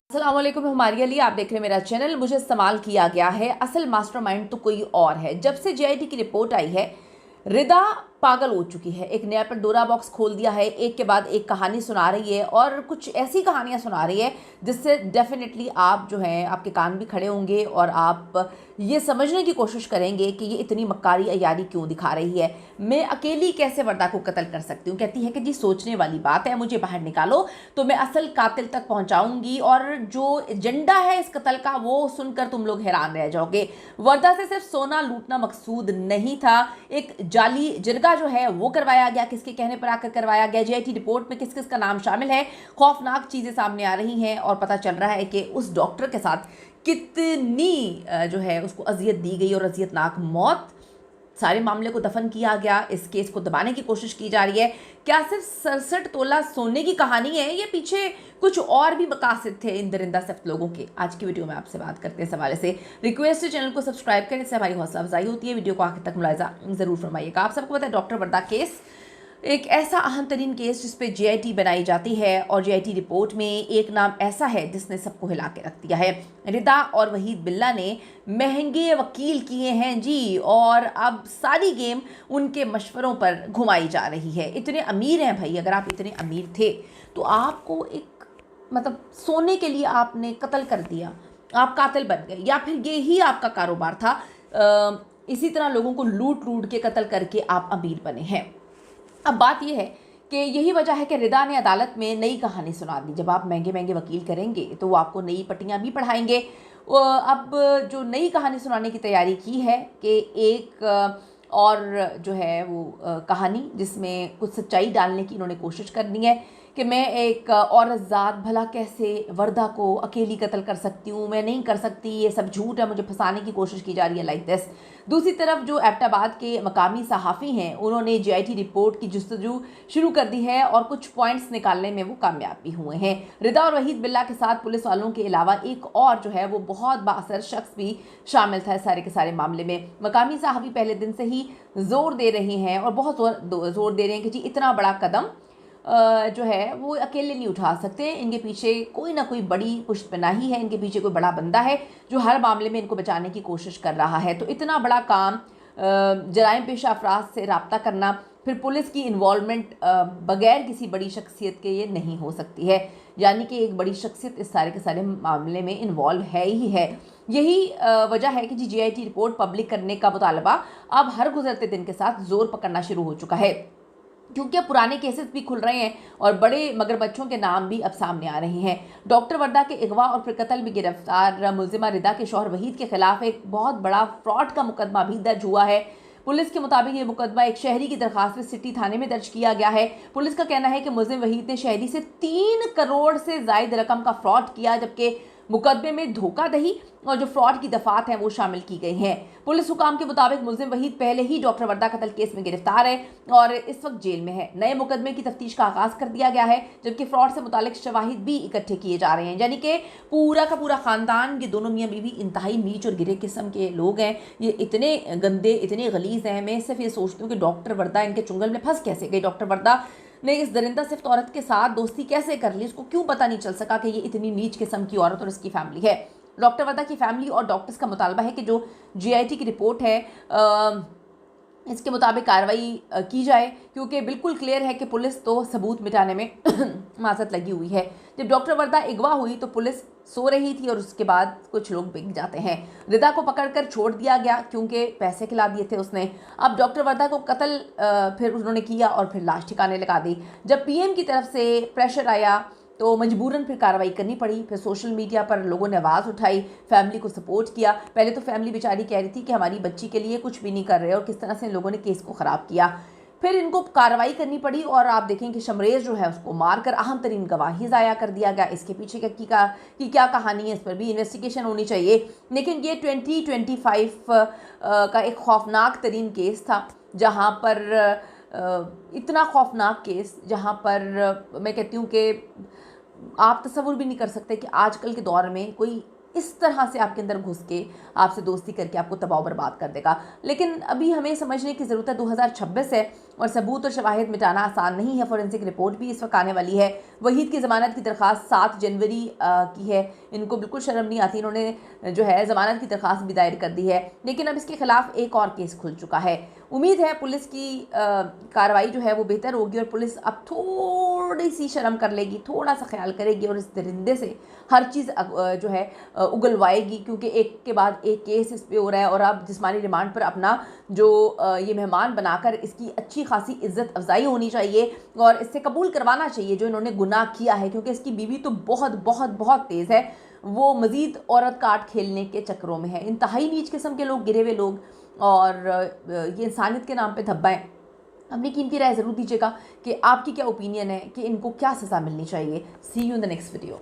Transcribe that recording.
अस्सलाम वालेकुम, हमारे लिए आप देख रहे हैं मेरा चैनल। मुझे इस्तेमाल किया गया है, असल मास्टरमाइंड तो कोई और है। जब से जेआईटी की रिपोर्ट आई है, रिदा पागल हो चुकी है। एक नया पंडोरा बॉक्स खोल दिया है, एक के बाद एक कहानी सुना रही है और कुछ ऐसी कहानियां सुना रही है जिससे डेफिनेटली आप जो हैं आपके कान भी खड़े होंगे और आप ये समझने की कोशिश करेंगे कि ये इतनी मक्कारी अय्यारी क्यों दिखा रही है। मैं अकेली कैसे वर्दा को कत्ल कर सकती हूँ। कहती है कि जी सोचने वाली बात है, मुझे बाहर निकालो तो मैं असल कातिल तक पहुंचाऊंगी और जो एजेंडा है इस कत्ल का वो सुनकर तुम लोग हैरान रह जाओगे। वर्दा से सिर्फ सोना लूटना मकसूद नहीं था, एक जाली जिरगा जो है वो करवाया गया, किसके कहने पर आकर करवाया गया। जेआईटी रिपोर्ट में किस किस का नाम शामिल है, खौफनाक चीजें सामने आ रही हैं और पता चल रहा है कि उस डॉक्टर के साथ कितनी जो है उसको अजियत दी गई और अजियतनाक मौत। सारे मामले को दफन किया गया, इस केस को दबाने की कोशिश की जा रही है। क्या सिर्फ 67 तोला सोने की कहानी है, ये पीछे कुछ और भी मकासद थे इन दरिंदा सख्त लोगों के। आज की वीडियो में आपसे बात करते हैं इस हवाले से। रिक्वेस्ट है चैनल को सब्सक्राइब करें, इससे हमारी हौसला अफजाई होती है। वीडियो को आखिर तक मुलाहिजा जरूर फरमाइएगा। आप सबको पता है डॉक्टर वर्दा केस एक ऐसा अहम तरीन केस जिस पे जेआईटी बनाई जाती है और जेआईटी रिपोर्ट में एक नाम ऐसा है जिसने सबको हिला के रख दिया है। रिदा और वहीद बिल्ला ने महंगे वकील किए हैं जी, और अब सारी गेम उनके मशवरों पर घुमाई जा रही है। इतने अमीर हैं भाई, अगर आप इतने अमीर थे तो आपको एक मतलब सोने के लिए आपने कत्ल कर दिया, आप कातिल बन गए, या फिर ये ही आपका कारोबार था। इसी तरह लोगों को लूट लूट के कत्ल करके आप अमीर बने हैं। अब बात यह है कि यही वजह है कि रिदा ने अदालत में नई कहानी सुना दी। जब आप महंगे महंगे वकील करेंगे तो वो आपको नई पट्टियाँ भी पढ़ाएंगे। अब जो नई कहानी सुनाने की तैयारी की है कि एक और जो है वो कहानी जिसमें कुछ सच्चाई डालने की इन्होंने कोशिश करनी है कि मैं एक औरत ज़ात भला कैसे वर्दा को अकेली कत्ल कर सकती हूँ, मैं नहीं कर सकती, ये सब झूठ है, मुझे फंसाने की कोशिश की जा रही है लाइक दिस। दूसरी तरफ जो एबटाबाद के मकामी सहाफ़ी हैं उन्होंने जेआईटी रिपोर्ट की जुस्तजू शुरू कर दी है और कुछ पॉइंट्स निकालने में वो कामयाब भी हुए हैं। रिदा और वहीद बिल्ला के साथ पुलिस वालों के अलावा एक और जो है वो बहुत बाअसर शख्स भी शामिल था सारे के सारे मामले में। मकामी सहाफ़ी पहले दिन से ही जोर दे रहे हैं और बहुत जोर दे रहे हैं कि जी इतना बड़ा कदम जो है वो अकेले नहीं उठा सकते, इनके पीछे कोई ना कोई बड़ी पुष्टपनाही है, इनके पीछे कोई बड़ा बंदा है जो हर मामले में इनको बचाने की कोशिश कर रहा है। तो इतना बड़ा काम जराइम पेशा अफराद से रब्ता करना, फिर पुलिस की इन्वॉल्वमेंट बगैर किसी बड़ी शख्सियत के ये नहीं हो सकती है। यानी कि एक बड़ी शख्सियत इस सारे के सारे मामले में इन्वॉल्व है ही है। यही वजह है कि जेआईटी रिपोर्ट पब्लिक करने का मुतालबा अब हर गुजरते दिन के साथ जोर पकड़ना शुरू हो चुका है, क्योंकि अब पुराने केसेस भी खुल रहे हैं और बड़े मगरमच्छों के नाम भी अब सामने आ रहे हैं। डॉक्टर वर्दा के अगवा और फिर कत्ल में गिरफ्तार मुलजिमा रिदा के शौहर वहीद के खिलाफ एक बहुत बड़ा फ्रॉड का मुकदमा भी दर्ज हुआ है। पुलिस के मुताबिक ये मुकदमा एक शहरी की दरखास्त में सिटी थाने में दर्ज किया गया है। पुलिस का कहना है कि मुलजिम वहीद ने शहरी से 3 करोड़ से जायद रकम का फ्रॉड किया, जबकि मुकदमे में धोखाधड़ी और जो फ्रॉड की दफात हैं वो शामिल की गई हैं। पुलिस हुकाम के मुताबिक मुलजिम वहीद पहले ही डॉक्टर वर्दा कत्ल केस में गिरफ्तार है और इस वक्त जेल में है। नए मुकदमे की तफ्तीश का आगाज कर दिया गया है, जबकि फ्रॉड से मुतालिक शवाहिद भी इकट्ठे किए जा रहे हैं। यानी कि पूरा का पूरा खानदान, ये दोनों मियाँ बीवी इंतहाई नीच और गिरे किस्म के लोग हैं, ये इतने गंदे इतने गलीज हैं। मैं सिर्फ ये सोचती हूँ कि डॉक्टर वर्दा इनके चुंगल में फंस कैसे गई। डॉक्टर वर्दा ने इस दरिंदा सिफ्त औरत के साथ दोस्ती कैसे कर ली, उसको क्यों पता नहीं चल सका कि ये इतनी नीच किस्म की औरत और इसकी फैमिली है। डॉक्टर वर्दा की फैमिली और डॉक्टर्स का मुतालबा है कि जो जेआईटी की रिपोर्ट है इसके मुताबिक कार्रवाई की जाए, क्योंकि बिल्कुल क्लियर है कि पुलिस तो सबूत मिटाने में माजत लगी हुई है। जब डॉक्टर वर्दा अगवा हुई तो पुलिस सो रही थी और उसके बाद कुछ लोग बिक जाते हैं। रिदा को पकड़कर छोड़ दिया गया क्योंकि पैसे खिला दिए थे उसने। अब डॉक्टर वर्दा को कत्ल फिर उन्होंने किया और फिर लाश ठिकाने लगा दी। जब पीएम की तरफ से प्रेशर आया तो मजबूरन फिर कार्रवाई करनी पड़ी। फिर सोशल मीडिया पर लोगों ने आवाज़ उठाई, फैमिली को सपोर्ट किया। पहले तो फैमिली बेचारी कह रही थी कि हमारी बच्ची के लिए कुछ भी नहीं कर रहे और किस तरह से लोगों ने केस को ख़राब किया। फिर इनको कार्रवाई करनी पड़ी और आप देखें कि शमरेज जो है उसको मारकर अहम तरीन गवाही ज़ाया कर दिया गया। इसके पीछे की क्या कहानी है, इस पर भी इन्वेस्टिगेशन होनी चाहिए। लेकिन ये 2025 का एक खौफनाक तरीन केस था, जहाँ पर इतना खौफनाक केस जहाँ पर मैं कहती हूँ कि आप तसव्वुर भी नहीं कर सकते कि आजकल के दौर में कोई इस तरह से आपके अंदर घुस के आपसे दोस्ती करके आपको तबाह बर्बाद कर देगा। लेकिन अभी हमें समझने की ज़रूरत है, 2026 है और सबूत और शवाहिद मिटाना आसान नहीं है। फोरेंसिक रिपोर्ट भी इस वक्त आने वाली है। वहीद की ज़मानत की दरख्वास्त 7 जनवरी की है। इनको बिल्कुल शर्म नहीं आती, इन्होंने जो है ज़मानत की दरख्वास्त भी दायर कर दी है, लेकिन अब इसके खिलाफ एक और केस खुल चुका है। उम्मीद है पुलिस की कार्रवाई जो है वो बेहतर होगी और पुलिस अब थोड़ी सी शर्म कर लेगी, थोड़ा सा ख्याल करेगी और इस दरिंदे से हर चीज़ जो है उगलवाएगी, क्योंकि एक के बाद एक केस इस पे हो रहा है और अब जिस्मानी रिमांड पर अपना जो ये मेहमान बनाकर इसकी अच्छी खासी इज्जत अफजाई होनी चाहिए और इससे कबूल करवाना चाहिए जो इन्होंने गुनाह किया है, क्योंकि इसकी बीवी तो बहुत बहुत बहुत तेज़ है। वो मज़ीद औरत काट खेलने के चक्करों में है। इंतहाई नीच किस्म के लोग, गिरे हुए लोग, और ये इंसानियत के नाम पे धब्बा है। अपनी कीमती राय ज़रूर दीजिएगा कि आपकी क्या ओपिनियन है कि इनको क्या सज़ा मिलनी चाहिए। See you in the next video.